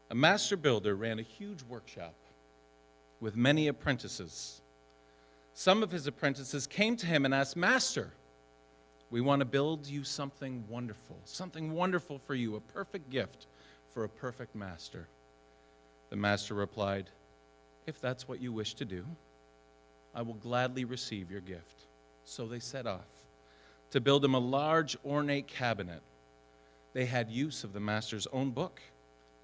A master builder ran a huge workshop with many apprentices. Some of his apprentices came to him and asked, "Master, we want to build you something wonderful for you, a perfect gift for a perfect master." The master replied, "If that's what you wish to do, I will gladly receive your gift." So they set off to build him a large, ornate cabinet. They had use of the master's own book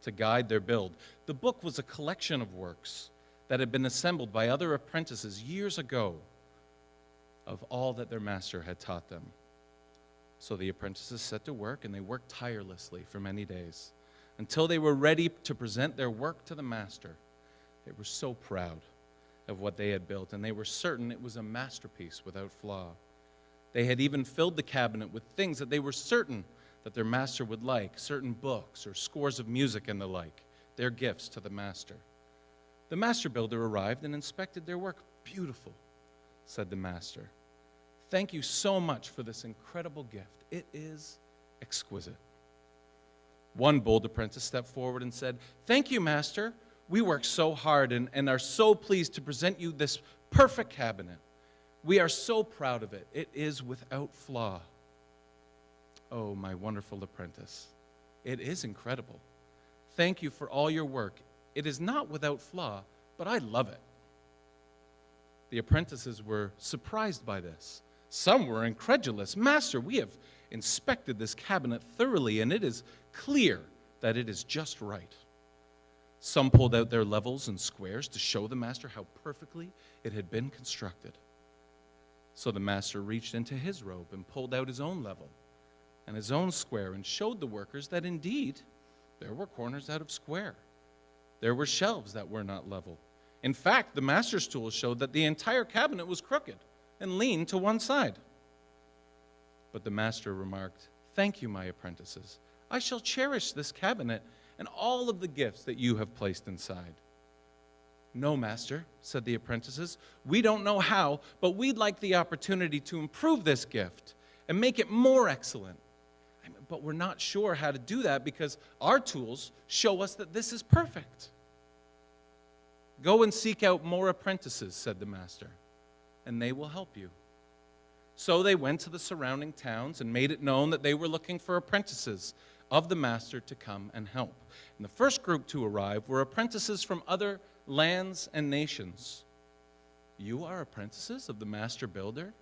to guide their build. The book was a collection of works that had been assembled by other apprentices years ago of all that their master had taught them. So the apprentices set to work, and they worked tirelessly for many days until they were ready to present their work to the master. They were so proud of what they had built, and they were certain it was a masterpiece without flaw. They had even filled the cabinet with things that they were certain that their master would like, certain books or scores of music and the like, their gifts to the master. The master builder arrived and inspected their work. "Beautiful," said the master. "Thank you so much for this incredible gift. It is exquisite." One bold apprentice stepped forward and said, "Thank you, master. We worked so hard and are so pleased to present you this perfect cabinet. We are so proud of it. It is without flaw." "Oh, my wonderful apprentice, it is incredible. Thank you for all your work. It is not without flaw, but I love it." The apprentices were surprised by this. Some were incredulous. "Master, we have inspected this cabinet thoroughly, and it is clear that it is just right." Some pulled out their levels and squares to show the master how perfectly it had been constructed. So the master reached into his robe and pulled out his own level and his own square and showed the workers that indeed there were corners out of square. There were shelves that were not level. In fact, the master's tools showed that the entire cabinet was crooked and leaned to one side. But the master remarked, "Thank you, my apprentices. I shall cherish this cabinet and all of the gifts that you have placed inside." "No, master," said the apprentices. "We don't know how, but we'd like the opportunity to improve this gift and make it more excellent. But we're not sure how to do that because our tools show us that this is perfect." "Go and seek out more apprentices," said the master, "and they will help you." So they went to the surrounding towns and made it known that they were looking for apprentices of the master to come and help. And the first group to arrive were apprentices from other lands and nations. "You are apprentices of the master builder?"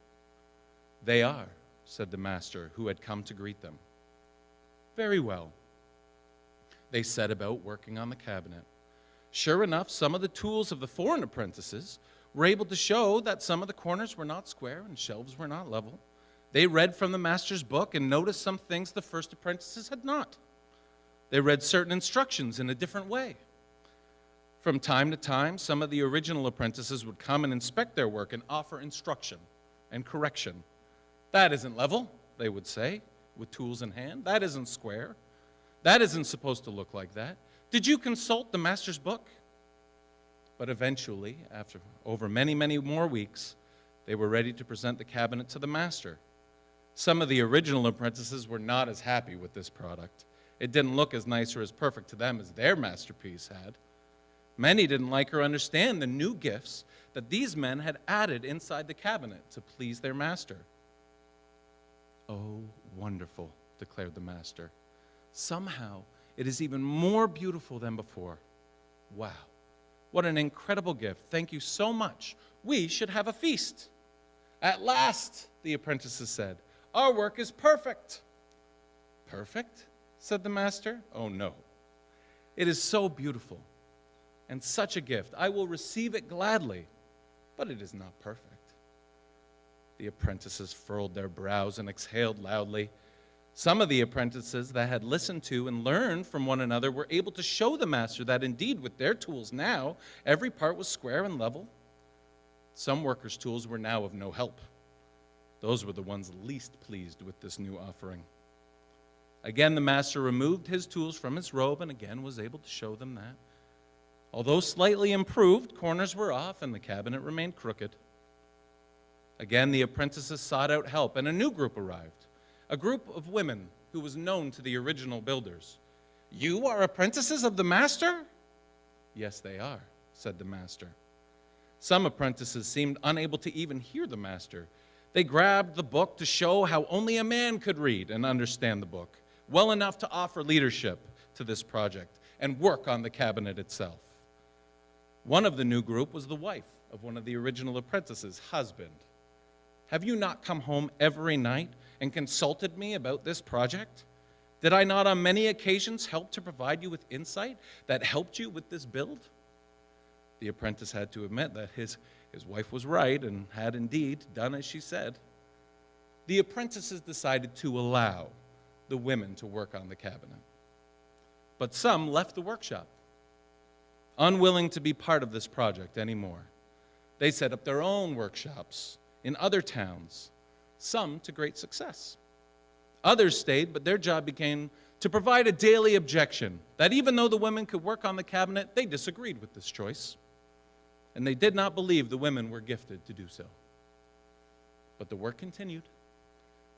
"They are," said the master who had come to greet them. "Very well." They set about working on the cabinet. Sure enough, some of the tools of the foreign apprentices were able to show that some of the corners were not square and shelves were not level. They read from the master's book and noticed some things the first apprentices had not. They read certain instructions in a different way. From time to time, some of the original apprentices would come and inspect their work and offer instruction and correction. "That isn't level," they would say, with tools in hand. "That isn't square. That isn't supposed to look like that. Did you consult the master's book?" But eventually, after over many, many more weeks, they were ready to present the cabinet to the master. Some of the original apprentices were not as happy with this product. It didn't look as nice or as perfect to them as their masterpiece had. Many didn't like or understand the new gifts that these men had added inside the cabinet to please their master. "Oh, wonderful," declared the master. "Somehow it is even more beautiful than before. Wow, what an incredible gift. Thank you so much. We should have a feast." "At last," the apprentices said, "our work is perfect." "Perfect?" said the master. "Oh no. It is so beautiful and such a gift. I will receive it gladly, but it is not perfect." The apprentices furrowed their brows and exhaled loudly. Some of the apprentices that had listened to and learned from one another were able to show the master that indeed with their tools now, every part was square and level. Some workers' tools were now of no help. Those were the ones least pleased with this new offering. Again, the master removed his tools from his robe and again was able to show them that, although slightly improved, corners were off and the cabinet remained crooked. Again, the apprentices sought out help, and a new group arrived, a group of women who was known to the original builders. You are apprentices of the master?" "Yes, they are," said the master. Some apprentices seemed unable to even hear the master. They grabbed the book to show how only a man could read and understand the book well enough to offer leadership to this project and work on the cabinet itself. One of the new group was the wife of one of the original apprentices' husband. "Have you not come home every night and consulted me about this project? Did I not on many occasions help to provide you with insight that helped you with this build?" The apprentice had to admit that his wife was right and had indeed done as she said. The apprentices decided to allow the women to work on the cabinet. But some left the workshop, unwilling to be part of this project anymore. They set up their own workshops in other towns, some to great success. Others stayed, but their job became to provide a daily objection that even though the women could work on the cabinet, they disagreed with this choice. And they did not believe the women were gifted to do so. But the work continued,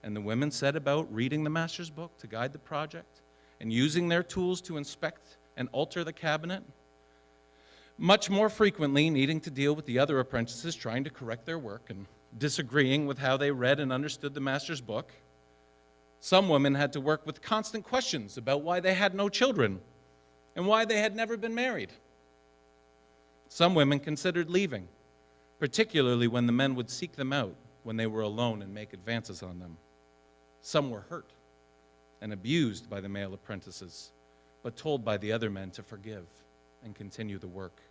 and the women set about reading the master's book to guide the project and using their tools to inspect and alter the cabinet, much more frequently needing to deal with the other apprentices trying to correct their work and disagreeing with how they read and understood the master's book. Some women had to work with constant questions about why they had no children and why they had never been married. Some women considered leaving, particularly when the men would seek them out when they were alone and make advances on them. Some were hurt and abused by the male apprentices, but told by the other men to forgive and continue the work.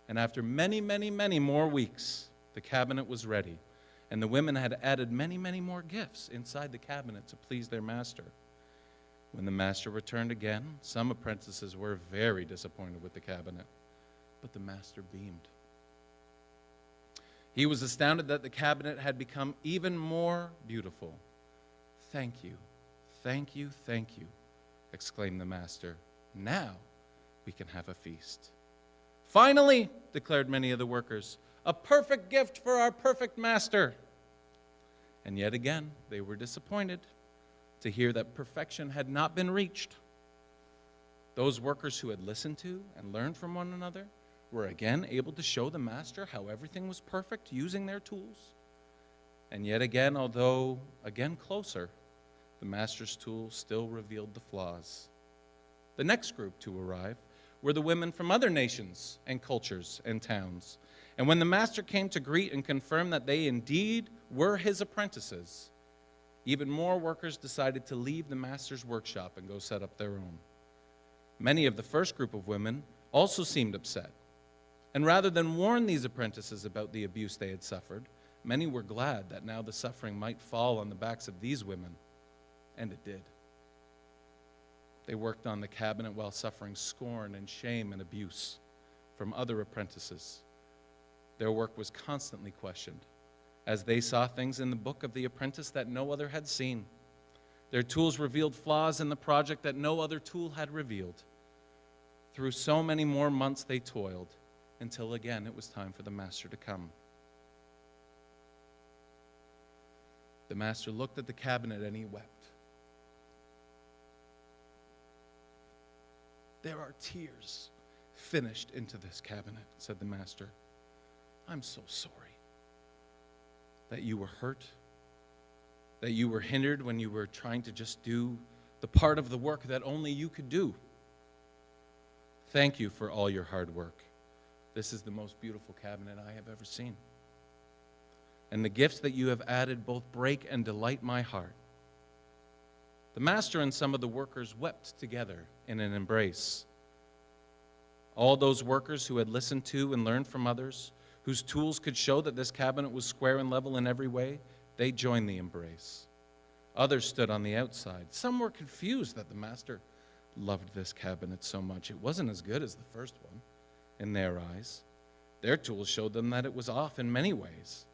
And after many, many, many more weeks, the cabinet was ready, and the women had added many, many more gifts inside the cabinet to please their master. When the master returned again, some apprentices were very disappointed with the cabinet, but the master beamed. He was astounded that the cabinet had become even more beautiful. "Thank you, thank you, thank you," exclaimed the master. "Now we can have a feast." "Finally," declared many of the workers, "a perfect gift for our perfect master." And yet again, they were disappointed to hear that perfection had not been reached. Those workers who had listened to and learned from one another were again able to show the master how everything was perfect using their tools. And yet again, although again closer, the master's tool still revealed the flaws. The next group to arrive were the women from other nations and cultures and towns. And when the master came to greet and confirm that they indeed were his apprentices, even more workers decided to leave the master's workshop and go set up their own. Many of the first group of women also seemed upset. And rather than warn these apprentices about the abuse they had suffered, many were glad that now the suffering might fall on the backs of these women. And it did. They worked on the cabinet while suffering scorn and shame and abuse from other apprentices. Their work was constantly questioned, as they saw things in the book of the apprentice that no other had seen. Their tools revealed flaws in the project that no other tool had revealed. Through so many more months they toiled, until again it was time for the master to come. The master looked at the cabinet and he wept. "There are tears finished into this cabinet," said the master. "I'm so sorry that you were hurt, that you were hindered when you were trying to just do the part of the work that only you could do. Thank you for all your hard work. This is the most beautiful cabinet I have ever seen. And the gifts that you have added both break and delight my heart." The master and some of the workers wept together in an embrace. All those workers who had listened to and learned from others, whose tools could show that this cabinet was square and level in every way, they joined the embrace. Others stood on the outside. Some were confused that the master loved this cabinet so much. It wasn't as good as the first one in their eyes. Their tools showed them that it was off in many ways.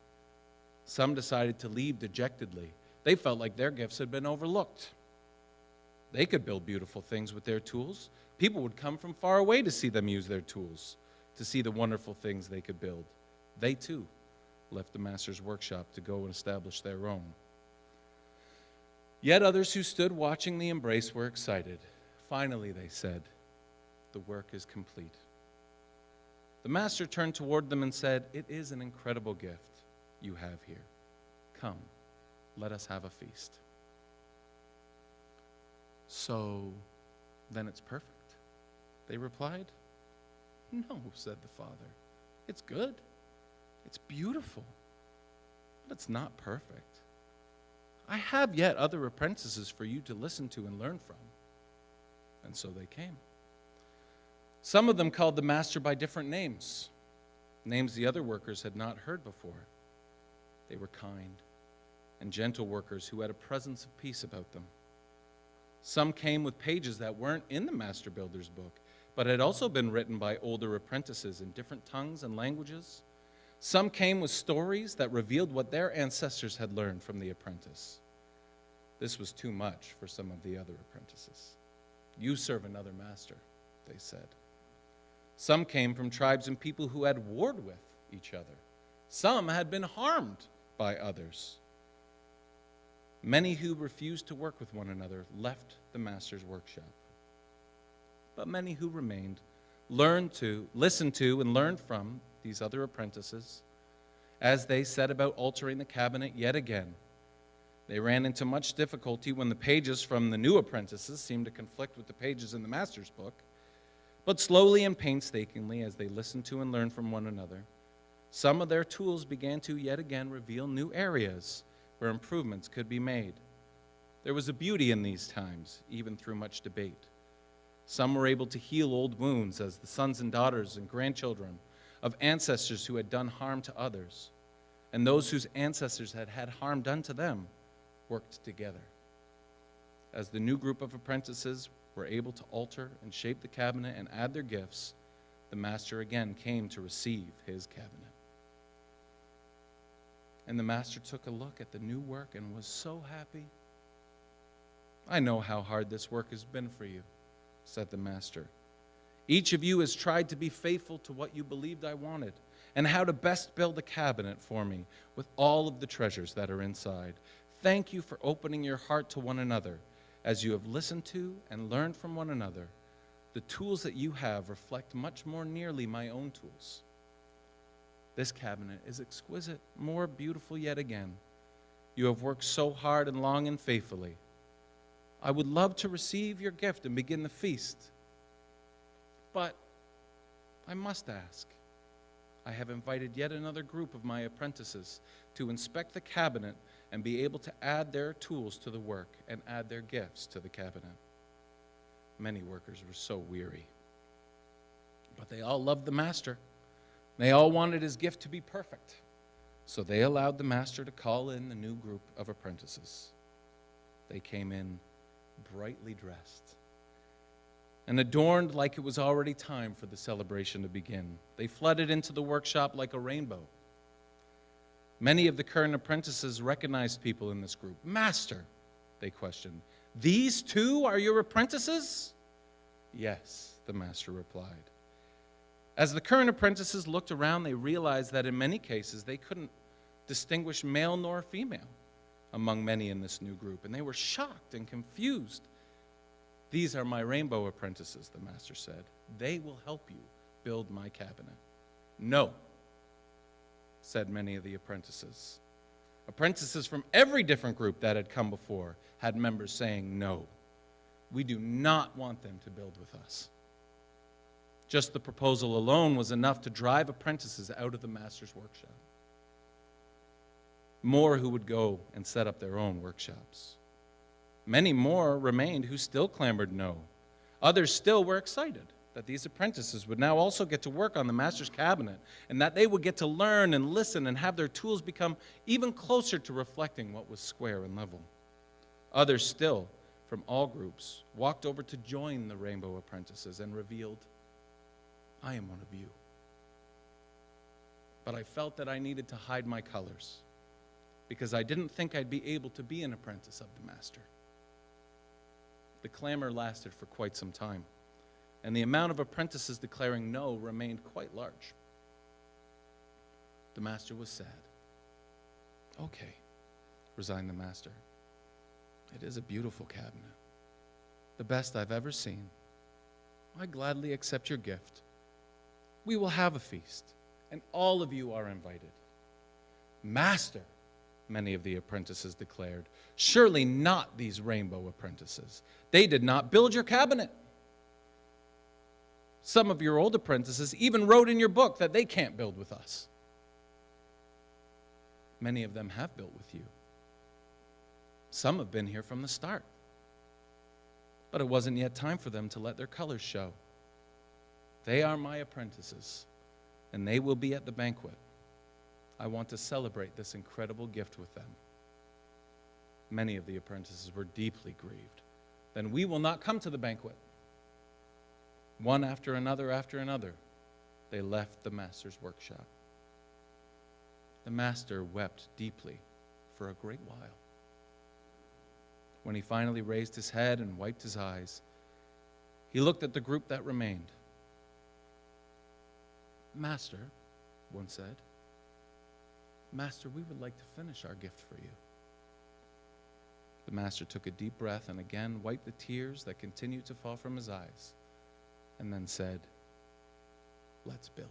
Some decided to leave dejectedly. They felt like their gifts had been overlooked. They could build beautiful things with their tools. People would come from far away to see them use their tools, to see the wonderful things they could build. They too left the master's workshop to go and establish their own. Yet others who stood watching the embrace were excited, Finally, they said, the work is complete. The master turned toward them and said, it is an incredible gift you have here. Come, let us have a feast. So, then it's perfect, they replied. No, said the father. It's good. It's beautiful. But it's not perfect. I have yet other apprentices for you to listen to and learn from. And so they came. Some of them called the master by different names, names the other workers had not heard before. They were kind and gentle workers who had a presence of peace about them. Some came with pages that weren't in the master builder's book, but had also been written by older apprentices in different tongues and languages. Some came with stories that revealed what their ancestors had learned from the apprentice. This was too much for some of the other apprentices. You serve another master, they said. Some came from tribes and people who had warred with each other. Some had been harmed by others. Many who refused to work with one another left the master's workshop. But many who remained listened to, and learned from these other apprentices as they set about altering the cabinet yet again. They ran into much difficulty when the pages from the new apprentices seemed to conflict with the pages in the master's book. But slowly and painstakingly, as they listened to and learned from one another, some of their tools began to yet again reveal new areas where improvements could be made. There was a beauty in these times, even through much debate. Some were able to heal old wounds as the sons and daughters and grandchildren of ancestors who had done harm to others, and those whose ancestors had had harm done to them worked together. As the new group of apprentices were able to alter and shape the cabinet and add their gifts, the master again came to receive his cabinet. And the master took a look at the new work and was so happy. I know how hard this work has been for you, said the master. Each of you has tried to be faithful to what you believed I wanted and how to best build a cabinet for me with all of the treasures that are inside. Thank you for opening your heart to one another as you have listened to and learned from one another. The tools that you have reflect much more nearly my own tools. This cabinet is exquisite, more beautiful yet again. You have worked so hard and long and faithfully. I would love to receive your gift and begin the feast. But I must ask, I have invited yet another group of my apprentices to inspect the cabinet and be able to add their tools to the work and add their gifts to the cabinet. Many workers were so weary, but they all loved the master. They all wanted his gift to be perfect, so they allowed the master to call in the new group of apprentices. They came in brightly dressed and adorned like it was already time for the celebration to begin. They flooded into the workshop like a rainbow. Many of the current apprentices recognized people in this group. Master, they questioned, these too are your apprentices? Yes, the master replied. As the current apprentices looked around, they realized that in many cases they couldn't distinguish male nor female among many in this new group, and they were shocked and confused. These are my rainbow apprentices, the master said. They will help you build my cabinet. No, said many of the apprentices. Apprentices from every different group that had come before had members saying, no, we do not want them to build with us. Just the proposal alone was enough to drive apprentices out of the master's workshop. More who would go and set up their own workshops. Many more remained who still clamored no. Others still were excited that these apprentices would now also get to work on the master's cabinet and that they would get to learn and listen and have their tools become even closer to reflecting what was square and level. Others still, from all groups, walked over to join the rainbow apprentices and revealed, I am one of you. But I felt that I needed to hide my colors because I didn't think I'd be able to be an apprentice of the master. The clamor lasted for quite some time, and the amount of apprentices declaring no remained quite large. The master was sad. Okay, resigned the master. It is a beautiful cabinet. the best I've ever seen. I gladly accept your gift. We will have a feast, and all of you are invited." "Master," many of the apprentices declared, "surely not these rainbow apprentices. They did not build your cabinet. Some of your old apprentices even wrote in your book that they can't build with us. Many of them have built with you. Some have been here from the start. But it wasn't yet time for them to let their colors show. They are my apprentices, and they will be at the banquet. I want to celebrate this incredible gift with them." Many of the apprentices were deeply grieved. "Then we will not come to the banquet." One after another, they left the master's workshop. The master wept deeply for a great while. When he finally raised his head and wiped his eyes, he looked at the group that remained. "Master," one said, "Master, we would like to finish our gift for you." The master took a deep breath and again wiped the tears that continued to fall from his eyes, and then said, "Let's build."